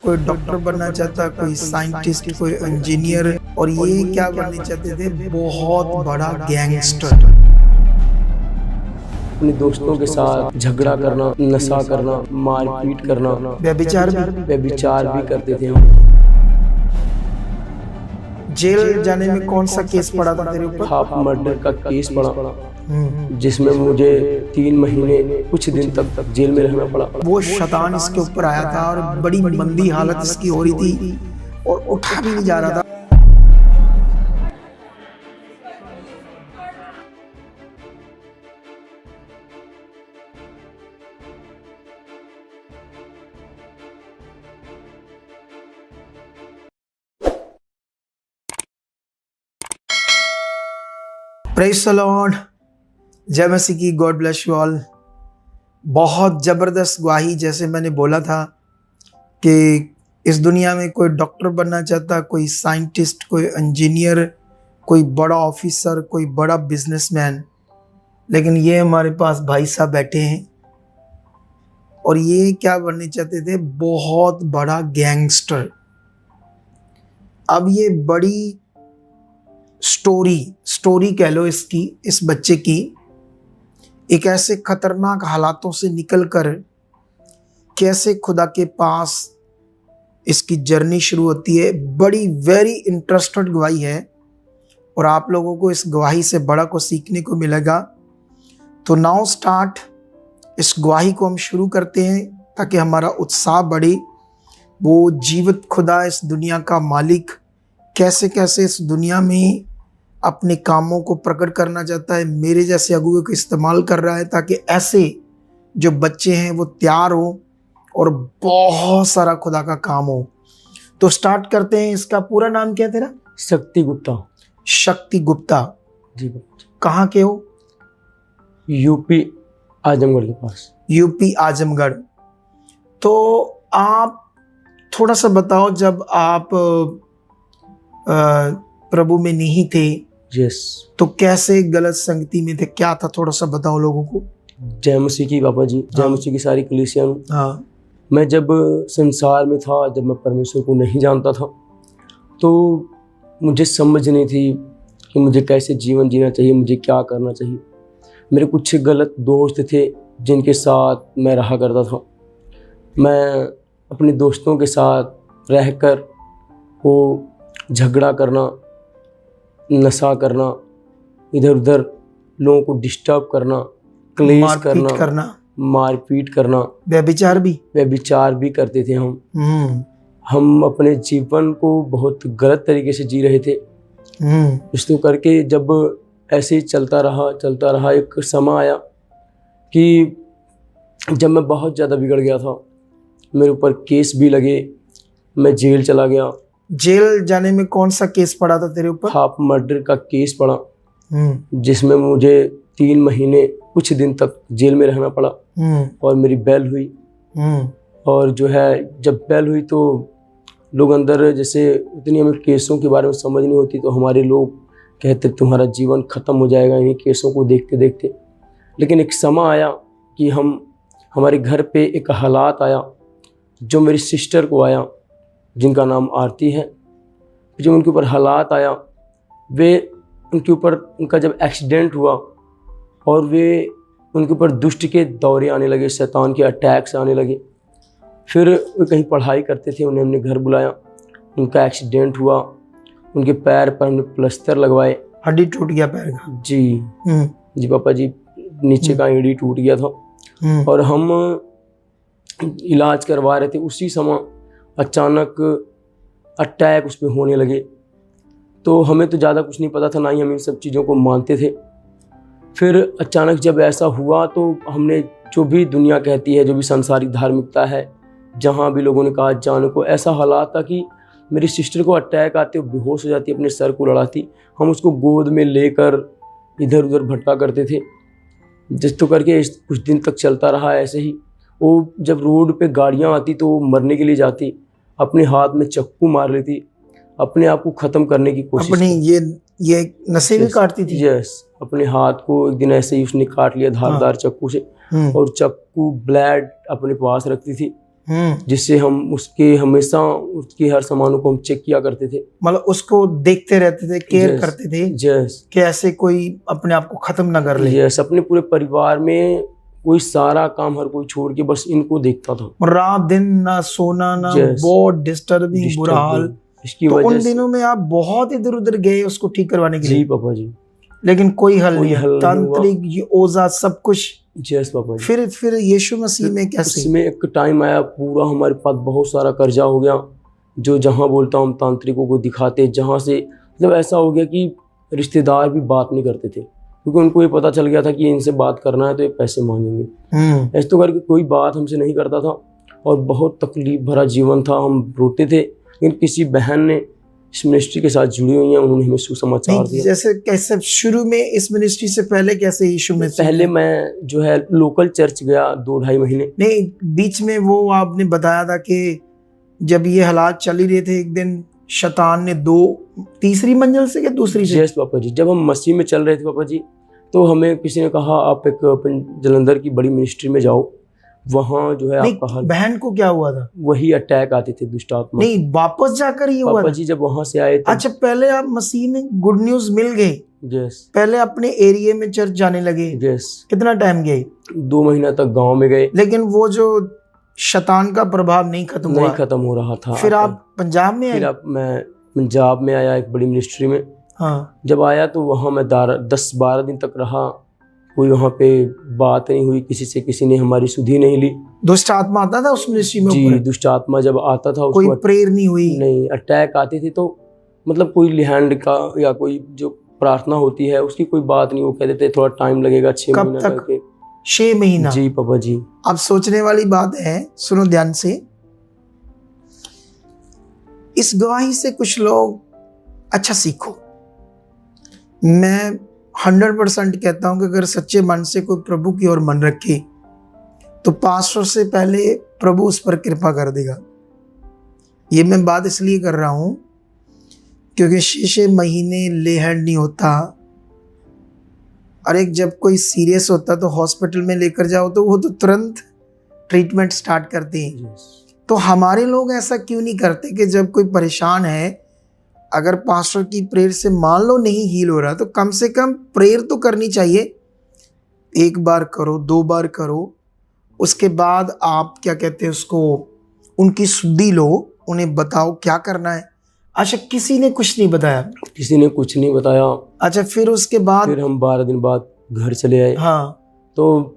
कोई डॉक्टर बनना चाहता, कोई साइंटिस्ट, कोई इंजीनियर, और ये क्या बनना चाहते थे? बहुत बड़ा गैंगस्टर। अपने दोस्तों के साथ झगड़ा करना, नशा करना, मारपीट करना, व्यभिचार भी करते थे हम। जेल जाने में कौन सा केस पड़ा था तेरे ऊपर? हाफ मर्डर का केस पड़ा, जिसमें मुझे 3 महीने कुछ दिन तक जेल में रहना पड़ा। वो शैतान इसके ऊपर आया था और बड़ी मंदी हालत इसकी हो रही थी और उठा भी नहीं जा रहा था। प्रेज़ द लॉर्ड, जय मसीह की, गॉड ब्लेस यू ऑल। बहुत ज़बरदस्त गवाही, जैसे मैंने बोला था कि इस दुनिया में कोई डॉक्टर बनना चाहता, कोई साइंटिस्ट, कोई इंजीनियर, कोई बड़ा ऑफिसर, कोई बड़ा बिजनेसमैन, लेकिन ये हमारे पास भाई साहब बैठे हैं और ये क्या बनना चाहते थे? बहुत बड़ा गैंगस्टर। अब ये बड़ी स्टोरी कह लो इसकी, इस बच्चे की, एक ऐसे खतरनाक हालातों से निकलकर कैसे खुदा के पास इसकी जर्नी शुरू होती है। बड़ी वेरी इंटरेस्टेड गवाही है और आप लोगों को इस गवाही से बड़ा कुछ सीखने को मिलेगा। तो नाउ स्टार्ट, इस गवाही को हम शुरू करते हैं ताकि हमारा उत्साह बढ़े। वो जीवित खुदा, इस दुनिया का मालिक, कैसे कैसे इस दुनिया में अपने कामों को प्रकट करना चाहता है, मेरे जैसे अगुए को इस्तेमाल कर रहा है ताकि ऐसे जो बच्चे हैं वो तैयार हो और बहुत सारा खुदा का काम हो। तो स्टार्ट करते हैं। इसका पूरा नाम क्या है तेरा? शक्ति गुप्ता। शक्ति गुप्ता जी। कहाँ के हो? यूपी आजमगढ़ के पास। यूपी आजमगढ़। तो आप थोड़ा सा बताओ, जब आप प्रभु में नहीं थे, यस, तो कैसे गलत संगति में थे, क्या था? थोड़ा सा बताओ लोगों को। जय मसीह की पापा जी, जय मसीह की सारी कलीसिया। हाँ, मैं जब संसार में था, जब मैं परमेश्वर को नहीं जानता था, तो मुझे समझ नहीं थी कि मुझे कैसे जीवन जीना चाहिए, मुझे क्या करना चाहिए। मेरे कुछ गलत दोस्त थे जिनके साथ मैं रहा करता था। मैं अपने दोस्तों के साथ रहकर वो झगड़ा करना, नशा करना, इधर उधर लोगों को डिस्टर्ब करना, क्लेश करना, मारपीट करना, व्यभिचार भी करते थे हम अपने जीवन को बहुत गलत तरीके से जी रहे थे। इसको करके जब ऐसे ही चलता रहा, एक समय आया कि जब मैं बहुत ज़्यादा बिगड़ गया था, मेरे ऊपर केस भी लगे, मैं जेल चला गया। जेल जाने में कौन सा केस पड़ा था तेरे ऊपर? हाफ मर्डर का केस पड़ा, जिसमें मुझे 3 महीने कुछ दिन तक जेल में रहना पड़ा और मेरी बेल हुई। और जो है, जब बेल हुई तो लोग अंदर, जैसे उतनी हमें केसों के बारे में समझ नहीं होती, तो हमारे लोग कहते तुम्हारा जीवन ख़त्म हो जाएगा इन्हीं केसों को देखते देखते। लेकिन एक समय आया कि हमारे घर पे एक हालात आया जो मेरी सिस्टर को आया, जिनका नाम आरती है। जब उनके ऊपर हालात आया, उनका जब एक्सीडेंट हुआ और उनके ऊपर दुष्ट के दौरे आने लगे, शैतान के अटैक्स आने लगे। फिर वो कहीं पढ़ाई करते थे, उन्हें हमने घर बुलाया, उनका एक्सीडेंट हुआ, उनके पैर पर हमने प्लास्टर लगवाए। हड्डी टूट गया पैर का? जी पापा जी, नीचे का हड्डी टूट गया था और हम इलाज करवा रहे थे। उसी समय अचानक अटैक उस पर होने लगे। तो हमें तो ज़्यादा कुछ नहीं पता था, ना ही हम इन सब चीज़ों को मानते थे। फिर अचानक जब ऐसा हुआ तो हमने, जो भी दुनिया कहती है, जो भी सांसारिक धार्मिकता है, जहाँ भी लोगों ने कहा जाने को, ऐसा हालात था कि मेरी सिस्टर को अटैक आते, वो बेहोश हो जाती, अपने सर को लड़ाती, हम उसको गोद में लेकर इधर उधर भटका करते थे। जिस तो करके कुछ दिन तक चलता रहा ऐसे ही। वो जब रोड पे गाड़ियाँ आती तो वो मरने के लिए जाती, अपने हाथ में चक्कू मार लेती, अपने आप को ख़त्म करने की कोशिश। अपनी ये नसें भी काटती थी? यस, अपने हाथ को एक दिन ऐसे ही उसने काट लिया धारदार चक्कू से, और चक्कू ब्लेड अपने पास रखती थी। जिससे हम उसके हमेशा उसके हर सामानों को हम चेक किया करते थे। मतलब उसको देखते रहते थे, केयर Yes, करते थे यस कि ऐसे कोई अपने आप को खत्म ना कर ले। यस, अपने पूरे परिवार में कोई सारा काम हर कोई छोड़ के बस इनको देखता था। रात दिन ना सोना ना, Yes, बहुत डिस्टर्बिंग, बुरा हाल। इसकी तो वजह उन से दिनों में आप बहुत इधर उधर गए उसको ठीक करवाने के जी लिए, पापा जी, लेकिन कोई हल कोई नहीं है। हल नहीं हुआ। तांत्रिक, ये ओझा, सब कुछ। यस पापा जी। फिर यीशु मसीह में कैसे? उसमें एक टाइम आया, पूरा हमारे पास बहुत सारा कर्जा हो गया, जो जहाँ बोलता हम तांत्रिकों को दिखाते, जहाँ से मतलब ऐसा हो गया कि रिश्तेदार भी बात नहीं करते थे, क्योंकि उनको ये पता चल गया था कि इनसे बात करना है तो ये पैसे मांगेंगे। ऐसे तो करके कोई बात हमसे नहीं करता था और बहुत तकलीफ भरा जीवन था, हम रोते थे। लेकिन किसी बहन ने इस मिनिस्ट्री के साथ जुड़ी हुई हैं, उन्होंने हमें सुसमाचार नहीं, दिया। जैसे कैसे शुरू में इस मिनिस्ट्री से पहले कैसे यीशु मसीह? पहले मैं जो है लोकल चर्च गया 2-2.5 महीने। नहीं, बीच में वो आपने बताया था कि जब ये हालात चल ही रहे थे, एक दिन शैतान ने तीसरी मंजिल से, क्या दूसरी से? यस पापा जी, जब हम मसीह में चल रहे थे पापा जी, तो हमें किसी ने कहा आप एक जलंधर की बड़ी मिनिस्ट्री में जाओ, वहाँ जो है आपका हाल। बहन को क्या हुआ था? वही अटैक आते थे, दुष्ट आत्मा। नहीं, वापस जाकर ही हुआ पापा था? जी जब वहाँ से आए तब। अच्छा, पहले आप मसीह में गुड न्यूज मिल गई, यस पहले अपने एरिया में चर्च जाने लगे। यस, कितना टाइम गए? 2 महीना तक गांव में गए, लेकिन वो जो शैतान का प्रभाव नहीं खत्म नहीं हुआ। खत्म हो रहा था। फिर आप पंजाब में फिर आए? अब मैं पंजाब में आया एक बड़ी मिनिस्ट्री में। हाँ। जब आया तो वहाँ मैं 10-12 दिन तक रहा, कोई वहाँ पे बात नहीं हुई किसी से, किसी ने हमारी सुधि नहीं ली। दुष्ट आत्मा आता था उस मिनिस्ट्री में? जी, ऊपर दुष्ट आत्मा जब आता था कोई उसको प्रेयर नहीं हुई? नहीं, अटैक आते थे तो मतलब कोई लिहैंड का या कोई जो प्रार्थना होती है उसकी कोई बात नहीं, वो कहते थे थोड़ा टाइम लगेगा, 6 कब महीना तक? करके। 6 महीना? जी पापा जी। अब सोचने वाली बात है, सुनो ध्यान से। इस गवाही से कुछ लोग अच्छा सीखो। मैं 100% कहता हूं कि अगर सच्चे मन से कोई प्रभु की ओर मन रखे तो पास्टर से पहले प्रभु उस पर कृपा कर देगा। ये मैं बात इसलिए कर रहा हूं क्योंकि 6 महीने ले हैंड नहीं होता। और एक जब कोई सीरियस होता तो हॉस्पिटल में लेकर जाओ तो वो तो तुरंत ट्रीटमेंट स्टार्ट करते हैं। तो हमारे लोग ऐसा क्यों नहीं करते कि जब कोई परेशान है, अगर पास्टर की प्रेयर से मान लो नहीं हील हो रहा, तो कम से कम प्रेयर तो करनी चाहिए। 1 बार करो, 2 बार करो, उसके बाद आप क्या कहते हैं उसको, उनकी शुद्धि लो, उन्हें बताओ क्या करना है। अच्छा, किसी ने कुछ नहीं बताया? किसी ने कुछ नहीं बताया। अच्छा, फिर उसके बाद? फिर हम 12 दिन बाद घर चले आए। हाँ। तो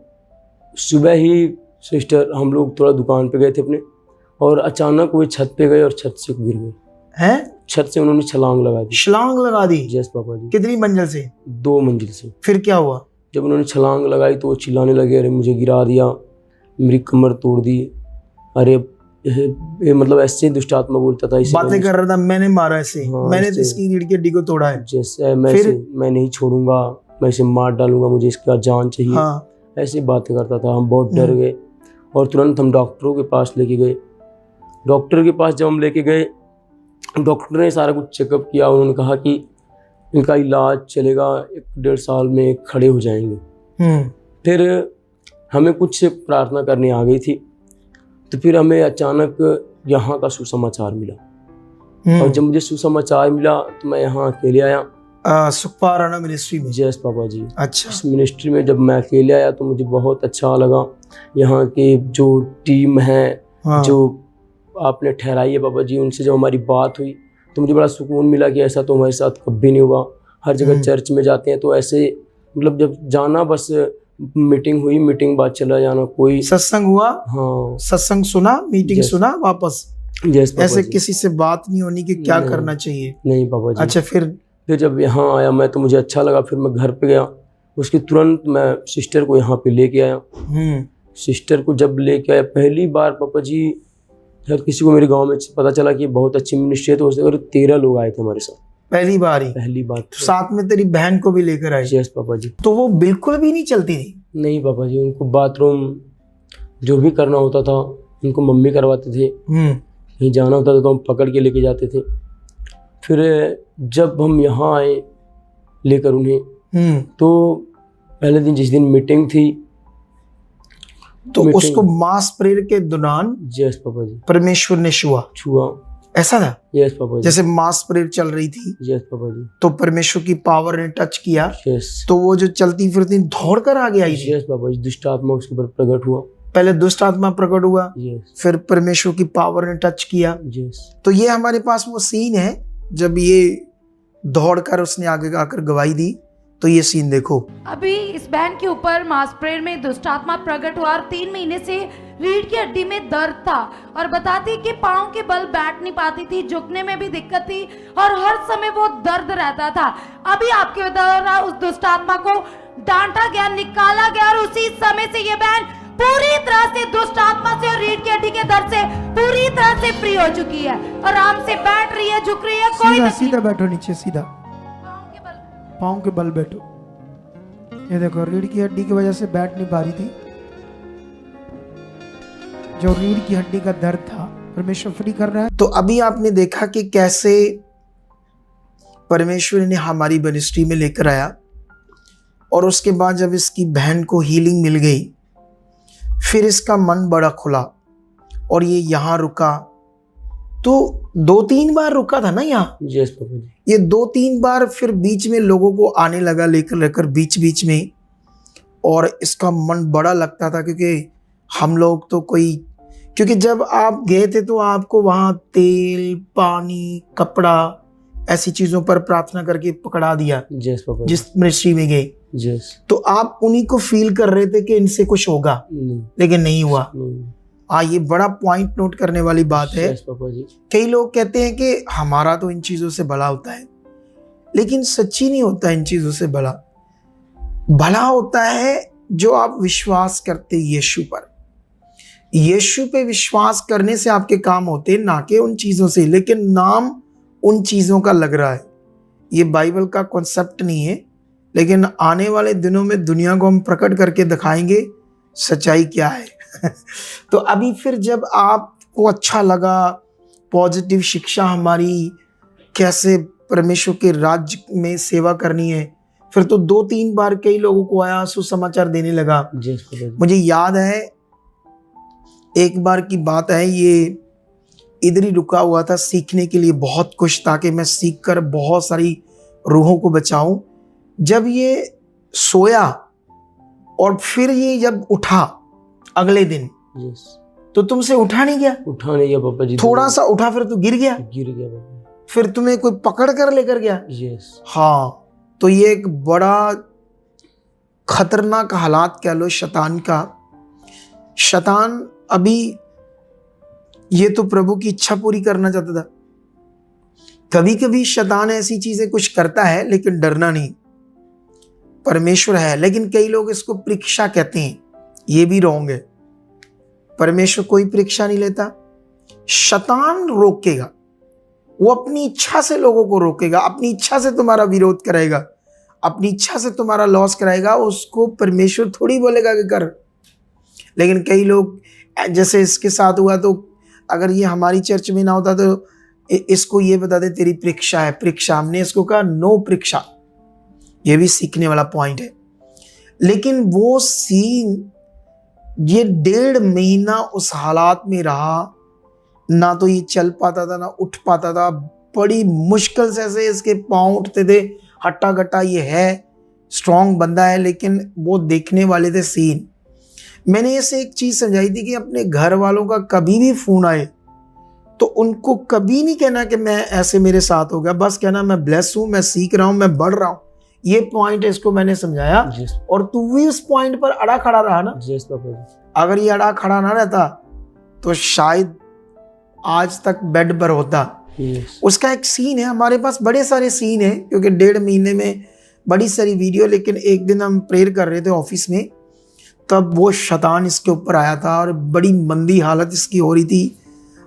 सुबह ही सिस्टर, हम लोग थोड़ा दुकान पे गए थे अपने, और अचानक वो छत पे गए और छत से गिर गए। हैं? छत से उन्होंने छलांग लगा दी। छलांग लगा दी? यस पापा जी। कितनी मंजिल से? 2 मंजिल से। फिर क्या हुआ? जब उन्होंने छलांग लगाई तो वो चिल्लाने लगे, अरे मुझे गिरा दिया, मेरी कमर तोड़ दी, अरे ये मतलब ऐसे दुष्ट आत्मा बोलता था। बातें कर रहा था, मैंने मारा ऐसे, हाँ, मैंने ऐसे। इसकी रीढ़ की हड्डी को तोड़ा है, जैसे मैं नहीं छोड़ूंगा, मैं इसे मार डालूंगा, मुझे इसका जान चाहिए। हाँ। ऐसी बातें करता था। हम बहुत डर गए और तुरंत हम डॉक्टरों के पास लेके गए। डॉक्टर के पास जब हम लेके गए, डॉक्टर ने सारा कुछ चेकअप किया। उन्होंने कहा कि इनका इलाज चलेगा, 1-1.5 साल में खड़े हो जाएंगे। फिर हमें कुछ प्रार्थना करने आ गई थी, तो फिर हमें अचानक यहाँ का सुसमाचार मिला। और जब मुझे सुसमाचार मिला तो मैं यहाँ अकेले आया, सुखपाराना मिनिस्ट्री में। जयस पापा जी। अच्छा। इस मिनिस्ट्री में जब मैं अकेले आया तो मुझे बहुत अच्छा लगा। यहाँ के जो टीम है, हाँ। जो आपने ठहराई है पापा जी, उनसे जब हमारी बात हुई तो मुझे बड़ा सुकून मिला कि ऐसा तो हमारे साथ कभी नहीं हुआ। हर जगह चर्च में जाते हैं तो ऐसे मतलब जब जाना, बस मीटिंग हुई, मीटिंग बाद चला जाना, कोई सत्संग हुआ, हाँ सत्संग सुना, मीटिंग सुना, वापस। ऐसे किसी से बात नहीं होनी कि क्या करना चाहिए? नहीं पापा जी। अच्छा, फिर जब यहाँ आया मैं तो मुझे अच्छा लगा। फिर मैं घर पे गया, उसके तुरंत मैं सिस्टर को यहाँ पे लेके आया। सिस्टर को जब लेके आया पहली बार पापा जी, जब किसी को मेरे गांव में पता चला कि बहुत अच्छी मिनिस्ट्री है, तो उससे 13 लोग आए थे हमारे साथ। पहली बार ही? पहली बार। तो साथ में तेरी बहन को भी लेकर आई? यस पापा जी। तो वो बिल्कुल भी नहीं चलती थी? नहीं पापा जी, उनको बाथरूम जो भी करना होता था उनको मम्मी करवाते थे। कहीं जाना होता था तो हम पकड़ के लेके जाते थे। फिर जब हम यहाँ आए लेकर उन्हें, तो पहले दिन जिस दिन मीटिंग थी तो मीटिंग। उसको मास प्रेयर के दौरान यस पापा जी, परमेश्वर ने छुआ, ऐसा था। यस पापा जी, जैसे मास प्रेयर चल रही थी यस पापा जी, तो परमेश्वर की पावर ने टच किया, यस, तो वो जो चलती फिरती दौड़ कर आगे आई थी। यस पापा जी, दुष्ट आत्मा उसके ऊपर प्रकट हुआ। पहले दुष्ट आत्मा प्रकट हुआ, यस, फिर परमेश्वर की पावर ने टच किया। यस, तो ये हमारे पास वो सीन है जब ये दौड़कर उसने आगे आकर गवाही दी। तो ये सीन देखो। अभी इस बहन के ऊपर मास प्रेयर में दुष्ट आत्मा प्रकट हुआ और 3 महीने से रीढ़ की हड्डी में दर्द था और बताती कि पाँव के बल बैठ नहीं पाती थी, झुकने में भी दिक्कत थी और हर समय वो दर्द रहता था। अभी आपके द्वारा उस दुष्ट आत्मा को डांटा गया, निकाला गया और उसी समय से ये बहन पूरी तरह से दुष्ट आत्मा से और रीढ़ की हड्डी के दर्द से पूरी तरह से फ्री हो चुकी है। आराम से बैठ रही है, झुक रही है, कोई सीधा तकलीफ सीधा बैठो, नीचे सीधा पाँव के बल पाँव के बल बैठो। ये देखो रीढ़ की हड्डी की वजह से बैठ नहीं पा रही थी, जो रीढ़ की हड्डी का दर्द था परमेश्वर फ्री कर रहा है। तो अभी आपने देखा कि कैसे परमेश्वर ने हमारी मिनिस्ट्री में लेकर आया और उसके बाद जब इसकी बहन को हीलिंग मिल गई, फिर इसका मन बड़ा खुला और ये यहाँ रुका। तो 2-3 बार रुका था ना यहाँ, यस पापा जी, ये 2-3 बार फिर बीच में लोगों को आने लगा लेकर बीच बीच में, और इसका मन बड़ा लगता था क्योंकि हम लोग तो क्योंकि जब आप गए थे तो आपको वहाँ तेल, पानी, कपड़ा ऐसी चीज़ों पर प्रार्थना करके पकड़ा दिया यस पापा जी, जिस मिनिस्ट्री में गए। यस, तो आप उन्हीं को फील कर रहे थे कि इनसे कुछ होगा, नहीं, लेकिन नहीं हुआ। नहीं, हाँ, ये बड़ा पॉइंट नोट करने वाली बात है। यस पापा जी, कई लोग कहते हैं कि हमारा तो इन चीज़ों से भला होता है, लेकिन सच्ची नहीं होता इन चीज़ों से भला। भला होता है जो आप विश्वास करते यीशु पर। यीशु पे विश्वास करने से आपके काम होते, ना कि उन चीज़ों से, लेकिन नाम उन चीज़ों का लग रहा है। ये बाइबल का कॉन्सेप्ट नहीं है, लेकिन आने वाले दिनों में दुनिया को हम प्रकट करके दिखाएंगे सच्चाई क्या है। तो अभी फिर जब आपको अच्छा लगा, पॉजिटिव शिक्षा हमारी कैसे परमेश्वर के राज्य में सेवा करनी है, फिर तो 2-3 बार कई लोगों को आया, सुसमाचार देने लगा। यस पापा जी, मुझे याद है एक बार की बात है, ये इधर ही रुका हुआ था सीखने के लिए बहुत कुछ, ताकि मैं सीख कर बहुत सारी रूहों को बचाऊं। जब ये सोया और फिर ये जब उठा अगले दिन, यस, तो तुमसे उठा नहीं गया, उठा नहीं गया पापा जी, थोड़ा सा उठा फिर तो गिर गया, गिर गया पापा, फिर तुम्हें कोई पकड़ कर लेकर गया। यस, हाँ, तो ये एक बड़ा खतरनाक हालात कह लो शैतान का। शैतान अभी ये तो प्रभु की इच्छा पूरी करना चाहता था। कभी कभी शैतान ऐसी चीजें कुछ करता है, लेकिन डरना नहीं, परमेश्वर है। लेकिन कई लोग इसको परीक्षा कहते हैं, ये भी रॉन्ग है। परमेश्वर कोई परीक्षा नहीं लेता। शैतान रोकेगा, वो अपनी इच्छा से लोगों को रोकेगा, अपनी इच्छा से तुम्हारा विरोध करेगा, अपनी इच्छा से तुम्हारा लॉस कराएगा। उसको परमेश्वर थोड़ी बोलेगा कि कर। लेकिन कई लोग, जैसे इसके साथ हुआ, तो अगर ये हमारी चर्च में ना होता तो इसको ये बता दे तेरी परीक्षा है, परीक्षा। हमने इसको कहा नो परीक्षा। ये भी सीखने वाला पॉइंट है। लेकिन वो सीन, ये 1.5 महीना उस हालात में रहा, ना तो ये चल पाता था ना उठ पाता था। बड़ी मुश्किल से इसके पाँव उठते थे, हट्टा गट्टा ये है, स्ट्रॉन्ग बंदा है, लेकिन वो देखने वाले थे सीन। मैंने इसे एक चीज़ समझाई थी कि अपने घर वालों का कभी भी फ़ोन आए तो उनको कभी नहीं कहना कि मैं ऐसे मेरे साथ हो गया, बस कहना मैं ब्लेस हूँ, मैं सीख रहा हूँ, मैं बढ़ रहा हूँ। ये पॉइंट इसको मैंने समझाया, यस, और तू भी उस पॉइंट पर अड़ा खड़ा रहा ना। यस पापा जी, अगर ये अड़ा खड़ा ना रहता तो शायद आज तक बेड पर होता। यस, उसका एक सीन है, हमारे पास बड़े सारे सीन है, क्योंकि 1.5 महीने में बड़ी सारी वीडियो। लेकिन एक दिन हम प्रेयर कर रहे थे ऑफिस में, तब वो शैतान इसके ऊपर आया था और बड़ी मंदी हालत इसकी हो रही थी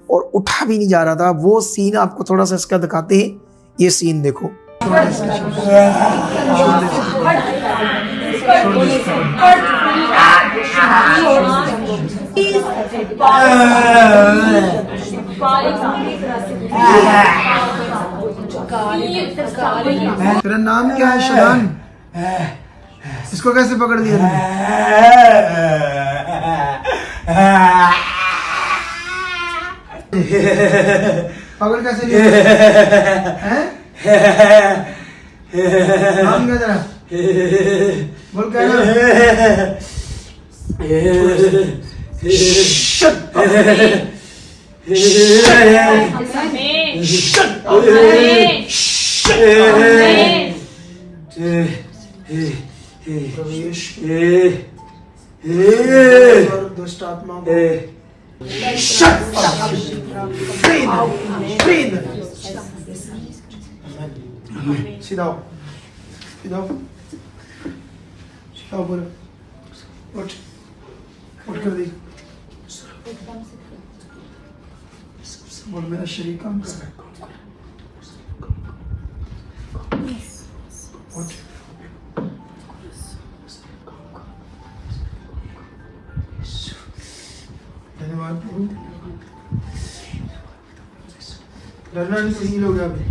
और उठा भी नहीं जा रहा था। वो सीन आपको थोड़ा सा इसका दिखाते हैं, ये सीन देखो। तेरा नाम क्या है शैतान? इसको कैसे पकड़ लिया तुमने? पकड़ कैसे लिया हैं? नाम क्या तेरा? बोल क्या नाम? प्रवेश और दुष्ट आत्मा को सीधा हो, सीधा हो, सीधा हो, बोलो उठ उठ कर दी बोल मेरा शरीर काम कर रहा है उठ धन्यवाद प्रभु डरना नहीं तो हील हो गया अभी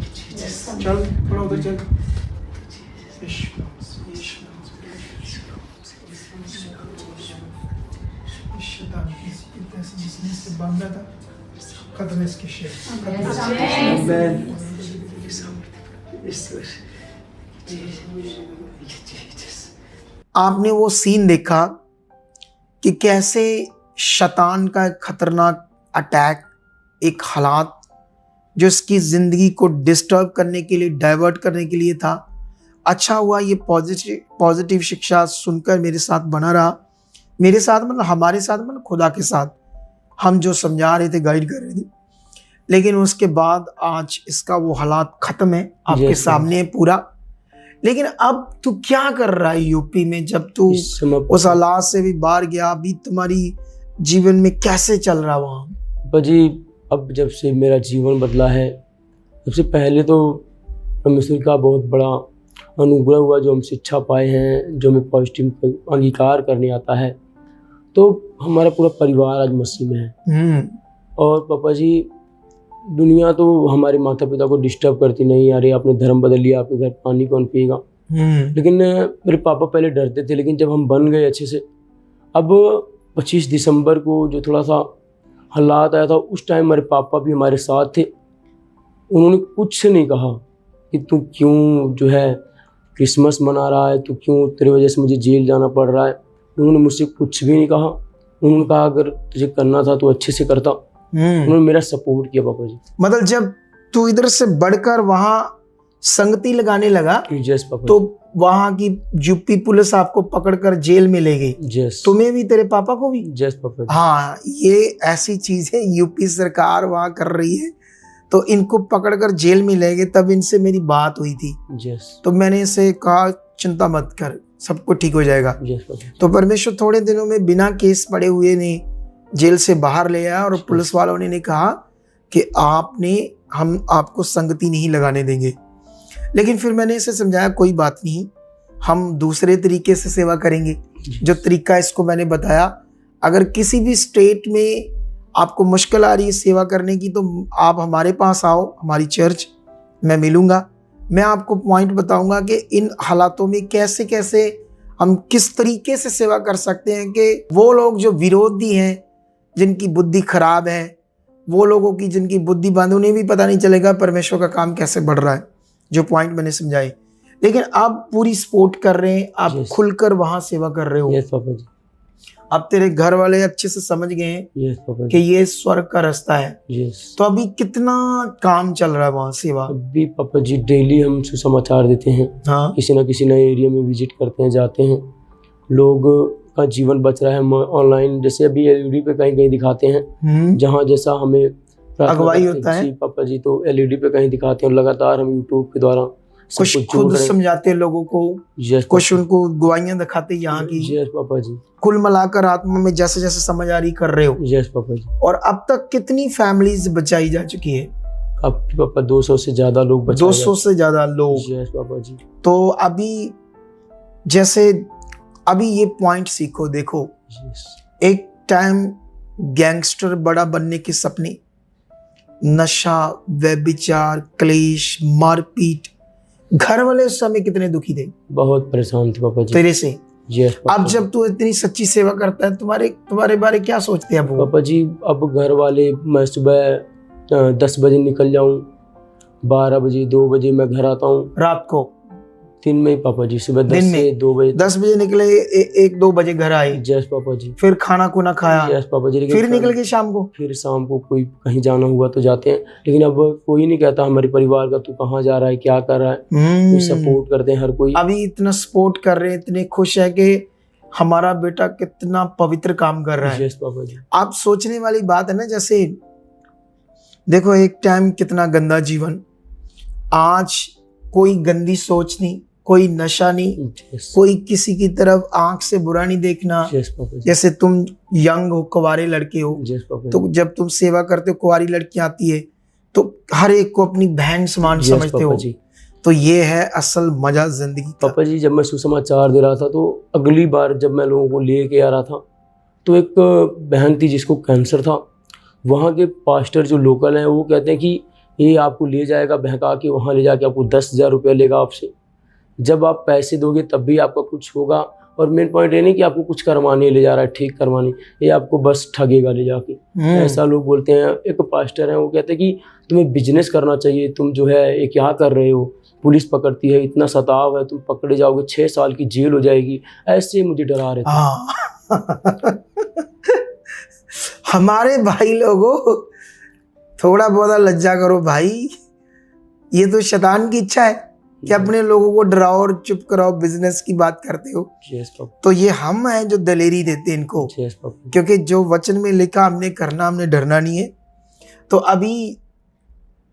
चल थोड़ा उधर चल जिसने से बांधा था खत्म है इसके शेर आपने वो सीन देखा कि कैसे शैतान का एक खतरनाक अटैक, एक हालात जो इसकी ज़िंदगी को डिस्टर्ब करने के लिए, डाइवर्ट करने के लिए था। अच्छा हुआ ये पॉजिटिव शिक्षा सुनकर मेरे साथ बना रहा, मेरे साथ मतलब हमारे साथ मतलब खुदा के साथ, हम जो समझा रहे थे, गाइड कर रहे थे। लेकिन उसके बाद आज इसका वो हालात ख़त्म है, आपके सामने है पूरा। लेकिन अब तू क्या कर रहा है यूपी में, जब तू उस हालात से भी बाहर गया, अभी तुम्हारी जीवन में कैसे चल रहा वहाँ? जी अब जब से मेरा जीवन बदला है, सबसे पहले तो परमेश्वर का बहुत बड़ा अनुग्रह हुआ जो हम शिक्षा पाए हैं, जो हमें पॉजिटिव अंगीकार करने आता है। तो हमारा पूरा परिवार आज मसीह में है। और पापा जी दुनिया तो हमारे माता पिता को डिस्टर्ब करती नहीं, अरे आपने धर्म बदल लिया, आपके घर पानी कौन पिएगा। लेकिन मेरे पापा पहले डरते थे, लेकिन जब हम बन गए अच्छे से, अब 25 दिसंबर को जो थोड़ा सा हालात आया था, उस टाइम मेरे पापा भी हमारे साथ थे। उन्होंने कुछ नहीं कहा कि तू क्यों जो है क्रिसमस मना रहा है, तू क्यों, तेरी वजह से मुझे जेल जाना पड़ रहा है। उन्होंने मुझसे कुछ भी नहीं कहा। उन्होंने कहा अगर तुझे करना था तो अच्छे से करता। उन्होंने मेरा सपोर्ट किया पापा जी। मतलब जब तू इधर से बढ़कर वहाँ संगति लगाने लगा, जस पापा, तो वहाँ की यूपी पुलिस आपको पकड़कर जेल में ले गई। जस तुम्हें भी, तेरे पापा को भी। जस पापा। हाँ, ये ऐसी चीज है यूपी सरकार वहाँ कर रही है, तो इनको पकड़कर जेल में ले गए। तब इनसे मेरी बात हुई थी, जस तो मैंने इसे कहा चिंता मत कर, सब कुछ ठीक हो जाएगा। जस पापा। तो परमेश्वर थोड़े दिनों में बिना केस पड़े हुए ने जेल से बाहर ले आया, और पुलिस वालों ने कहा कि हम आपको संगति नहीं लगाने देंगे। लेकिन फिर मैंने इसे समझाया कोई बात नहीं, हम दूसरे तरीके से सेवा करेंगे। जो तरीका इसको मैंने बताया, अगर किसी भी स्टेट में आपको मुश्किल आ रही है सेवा करने की, तो आप हमारे पास आओ, हमारी चर्च, मैं मिलूँगा। मैं आपको पॉइंट बताऊँगा कि इन हालातों में कैसे कैसे हम किस तरीके से सेवा कर सकते हैं कि वो लोग जो विरोधी हैं, जिनकी बुद्धि खराब है, वो लोगों की जिनकी बुद्धि बंद, उन्हें भी पता नहीं चलेगा परमेश्वर का काम कैसे बढ़ रहा है, जो पॉइंट मैंने समझाए। लेकिन आप पूरी सपोर्ट कर रहे हैं, आप खुलकर वहां सेवा कर रहे हो। यस पापा जी। अब तेरे घर वाले अच्छे से समझ गए हैं यस पापा कि ये स्वर्ग का रास्ता है। यस। तो अभी कितना काम चल रहा है वहाँ सेवा? अभी पापा जी डेली हम सुसमाचार देते हैं। हाँ, किसी न किसी नए एरिया में विजिट करते हैं, जाते हैं, लोग का जीवन बच रहा है। हम ऑनलाइन जैसे अभी एलईडी पे कहीं कहीं दिखाते हैं, जहाँ जैसा हमें अगुवाई होता है। जी पापा जी, तो एलईडी पे कहीं दिखाते हैं। लगातार हम यूट्यूब के द्वारा कुछ खुद समझाते हैं लोगों को, कुछ उनको गवाहियां दिखाते यहाँ की। यस पापा जी। कुल मिलाकर आत्मा में जैसे जैसे समझ आ रही कर रहे हो। यस पापा जी। और अब तक कितनी फैमिलीज बचाई जा चुकी है? अब पापा 200 से ज्यादा लोग बचाए। 200 से ज्यादा लोग। यस पापा जी। तो अभी जैसे अभी ये पॉइंट सीखो, देखो एक टाइम गैंगस्टर बड़ा बनने के सपने, नशा, व्यभिचार, क्लेश, मारपीट, घर वाले उस समय कितने दुखी थे, बहुत परेशान थे पापा जी। तेरे से। यस अब पापा। जब तू इतनी सच्ची सेवा करता है, तुम्हारे बारे क्या सोचते हैं अब वो? पापा जी अब घर वाले, मैं सुबह 10 बजे निकल जाऊं, 12 बजे 2 बजे मैं घर आता हूँ। रात को दिन में ही पापा जी, सुबह 10 दिन से में 2 बजे। 10 बजे निकले, 1-2 बजे घर आए, यस पापा जी। फिर खाना खुना खाया, यस पापा जी। लेकिन फिर निकल के शाम को। फिर शाम को कोई कहीं जाना हुआ तो जाते हैं, लेकिन अब कोई नहीं कहता हमारे परिवार का तू कहाँ जा रहा है, क्या कर रहा है। तो सपोर्ट करते हैं हर कोई। अभी इतना सपोर्ट कर रहे हैं, इतने खुश है कि हमारा बेटा कितना पवित्र काम कर रहा है। यस पापा जी। आप सोचने वाली बात है ना, जैसे देखो एक टाइम कितना गंदा जीवन, आज कोई गंदी सोच नहीं, कोई नशा नहीं, यस कोई किसी की तरफ आंख से बुरा नहीं देखना। यस पापा जी। जैसे तुम यंग हो, कुंवारे लड़के हो, यस पापा जी। तो जब तुम सेवा करते हो, कुंवारी लड़की आती है तो हर एक को अपनी बहन समान यस समझते पापा हो। जी। तो ये है असल मजा जिंदगी का। पापा जी जब मैं सुसमाचार दे रहा था, तो अगली बार जब मैं लोगों को लेके आ रहा था, तो एक बहन थी जिसको कैंसर था। वहाँ के पास्टर जो लोकल हैं वो कहते हैं कि ये आपको ले जाएगा बहका के, वहाँ ले जाके आपको 10,000 रुपया लेगा आपसे। जब आप पैसे दोगे तब भी आपका कुछ होगा। और मेन पॉइंट ये नहीं कि आपको कुछ करवाने ले जा रहा है, ठीक करवाने, ये आपको बस ठगेगा ले जाके। ऐसा लोग बोलते हैं। एक पास्टर हैं वो कहते हैं कि तुम्हें बिजनेस करना चाहिए, तुम जो है ये क्या कर रहे हो, पुलिस पकड़ती है, इतना सताव है, तुम पकड़े जाओगे, 6 साल की जेल हो जाएगी। ऐसे मुझे डरा रहे थे। हाँ हमारे भाई लोगों, थोड़ा बहुत लज्जा करो भाई। ये तो शैतान की इच्छा है कि अपने लोगों को डराओ और चुप कराओ, बिजनेस की बात करते हो। Yes papa. तो ये हम हैं जो दलेरी देते हैं इनको, यस पापा। क्योंकि जो वचन में लिखा हमने करना, हमने डरना नहीं है। तो अभी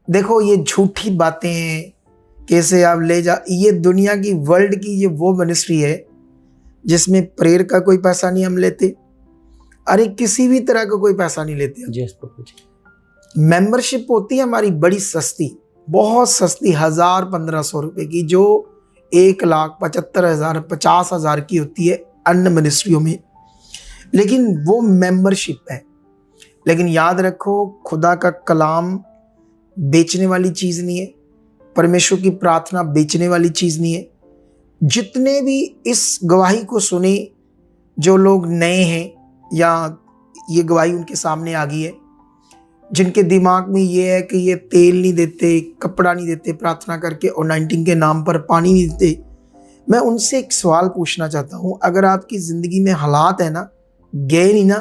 देखो ये झूठी बातें हैं, कैसे आप ले जा, ये दुनिया की, वर्ल्ड की ये वो मिनिस्ट्री है जिसमें प्रेयर का कोई पैसा नहीं हम लेते, अरे किसी भी तरह का कोई पैसा नहीं लेते। यस पापा जी। मेंबरशिप होती है हमारी बड़ी सस्ती, बहुत सस्ती, 1,000-1,500 रुपए की, जो 1,75,000 50,000 की होती है अन्य मिनिस्ट्रियों में। लेकिन वो मेंबरशिप है। लेकिन याद रखो, खुदा का कलाम बेचने वाली चीज़ नहीं है, परमेश्वर की प्रार्थना बेचने वाली चीज़ नहीं है। जितने भी इस गवाही को सुने, जो लोग नए हैं या ये गवाही उनके सामने आ गई है, जिनके दिमाग में ये है कि ये तेल नहीं देते, कपड़ा नहीं देते प्रार्थना करके, और 19 के नाम पर पानी नहीं देते, मैं उनसे एक सवाल पूछना चाहता हूँ। अगर आपकी ज़िंदगी में हालात है ना, गए नहीं ना,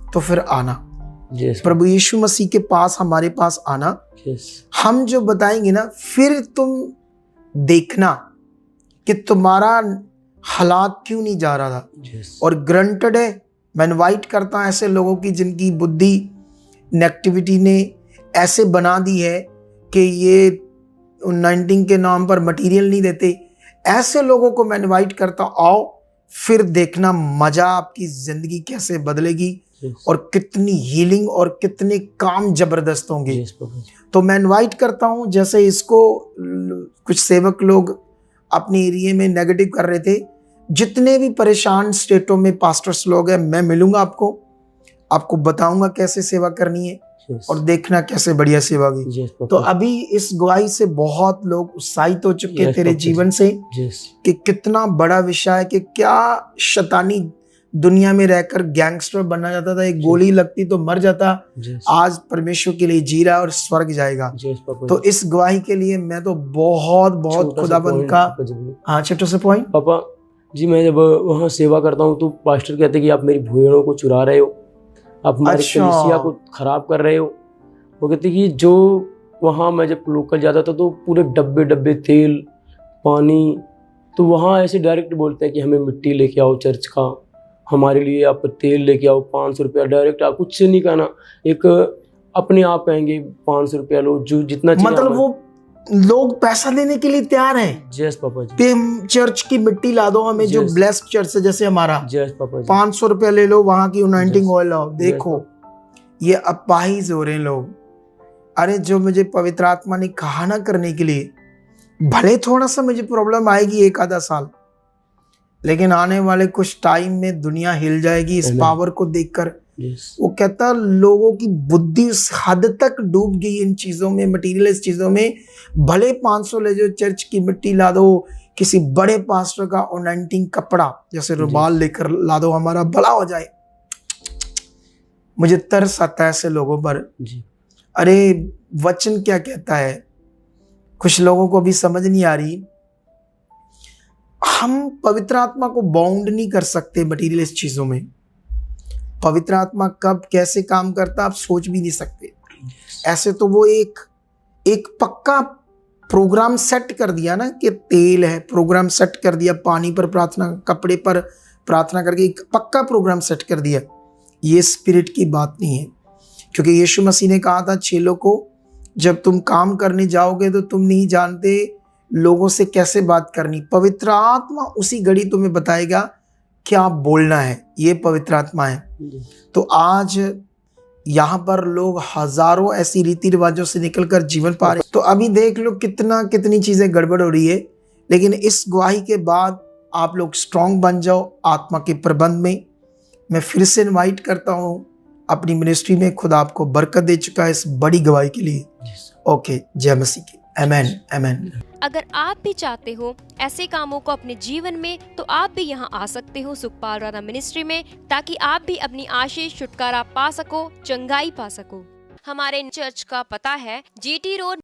तो फिर आना यस प्रभु यीशु मसीह के पास, हमारे पास आना। यस हम जो बताएंगे ना, फिर तुम देखना कि तुम्हारा हालात क्यों नहीं जा रहा था। यस और ग्रंटेड है, मैं इनवाइट करता हूँ ऐसे लोगों की जिनकी बुद्धि नेगेटिविटी ने ऐसे बना दी है कि ये 19 के नाम पर मटेरियल नहीं देते, ऐसे लोगों को मैं इनवाइट करता हूँ, आओ फिर देखना मजा, आपकी जिंदगी कैसे बदलेगी और कितनी हीलिंग और कितने काम जबरदस्त होंगे। यस पापा जी। तो मैं इनवाइट करता हूँ, जैसे इसको कुछ सेवक लोग अपने एरिया में नेगेटिव कर रहे थे, जितने भी परेशान स्टेटों में पास्टर्स लोग हैं, मैं मिलूंगा आपको बताऊंगा कैसे सेवा करनी है, यस और देखना कैसे बढ़िया सेवा की। यस तो पापा। अभी इस गवाही से बहुत लोग उत्साहित हो चुके हैं Yes, तेरे पापा जी। जीवन से, यस कि कितना बड़ा विषय है, कि क्या शैतानी दुनिया में रहकर गैंगस्टर बनना चाहता था, एक गोली लगती तो मर जाता, यस आज परमेश्वर के लिए जी रहा है और स्वर्ग जाएगा। यस पापा तो जी। इस गवाही के लिए मैं तो बहुत छोटा सा खुदाबंद point का, पापा जी बोलो। हाँ छोटे से पॉइंट। पापा जी, मैं जब वहाँ सेवा करता हूँ तो पास्टर कहते हैं कि आप मेरी भेड़ों को चुरा रहे हो, आप हमारी अच्छा। कलीसिया को खराब कर रहे हो। वो कहते हैं कि जो वहाँ मैं जब लोकल जाता था तो पूरे डब्बे डब्बे तेल पानी, तो वहाँ ऐसे डायरेक्ट बोलते हैं कि हमें मिट्टी लेके आओ चर्च का, हमारे लिए आप तेल लेके आओ 500 रुपया, डायरेक्ट आप कुछ से नहीं कहना, एक अपने आप कहेंगे 500 रुपया लो, जो जितना चाहिए मतलब वो लोग पैसा देने के लिए तैयार हैं जयस पापा जी। कि हम चर्च की मिट्टी ला दो हमें, जो Yes. ब्लेस्ड चर्च है जैसे हमारा, जयस पापा जी। 500 रुपया ले लो, वहां की अनॉइंटिंग Yes. ऑयल लाओ। देखो ये अपाहिज हो रहे हैं लोग। अरे जो मुझे पवित्र आत्मा ने कहा ना करने के लिए, भले थोड़ा सा मुझे प्रॉब्लम आएगी 1-आधा साल, लेकिन आने वाले कुछ टाइम में दुनिया हिल जाएगी इस Amen. पावर को देखकर। Yes. वो कहता लोगों की बुद्धि उस हद तक डूब गई इन चीजों में, मटीरियलिस्ट चीजों में। भले 500 ले जाओ, चर्च की मिट्टी ला दो, किसी बड़े पास्टर का ओनाइंटिंग कपड़ा जैसे रुमाल लेकर ला दो, हमारा भला हो जाए। मुझे तरस आता है ऐसे लोगों पर। जी अरे वचन क्या कहता है, कुछ लोगों को भी समझ नहीं आ रही। हम पवित्र आत्मा को बाउंड नहीं कर सकते मटीरियलिस्ट चीजों में। पवित्र आत्मा कब कैसे काम करता आप सोच भी नहीं सकते। ऐसे तो वो एक पक्का प्रोग्राम सेट कर दिया ना, कि तेल है, प्रोग्राम सेट कर दिया, पानी पर प्रार्थना, कपड़े पर प्रार्थना करके एक पक्का प्रोग्राम सेट कर दिया। ये स्पिरिट की बात नहीं है, क्योंकि यीशु मसीह ने कहा था चेलों को, जब तुम काम करने जाओगे तो तुम नहीं जानते लोगों से कैसे बात करनी। पवित्र आत्मा उसी घड़ी तुम्हें बताएगा क्या बोलना है। ये पवित्र आत्मा है। तो आज यहाँ पर लोग हजारों ऐसी रीति रिवाजों से निकलकर जीवन पा रहे। तो अभी देख लो कितनी चीजें गड़बड़ हो रही है, लेकिन इस गवाही के बाद आप लोग स्ट्रांग बन जाओ आत्मा के प्रबंध में। मैं फिर से इनवाइट करता हूँ अपनी मिनिस्ट्री में, खुदा आपको बरकत दे चुका है इस बड़ी गवाही के लिए। ओके, जय मसीह की। आमेन आमेन। अगर आप भी चाहते हो ऐसे कामों को अपने जीवन में, तो आप भी यहाँ आ सकते हो सुखपाल राणा मिनिस्ट्री में, ताकि आप भी अपनी आशीष छुटकारा पा सको, चंगाई पा सको। हमारे चर्च का पता है GT रोड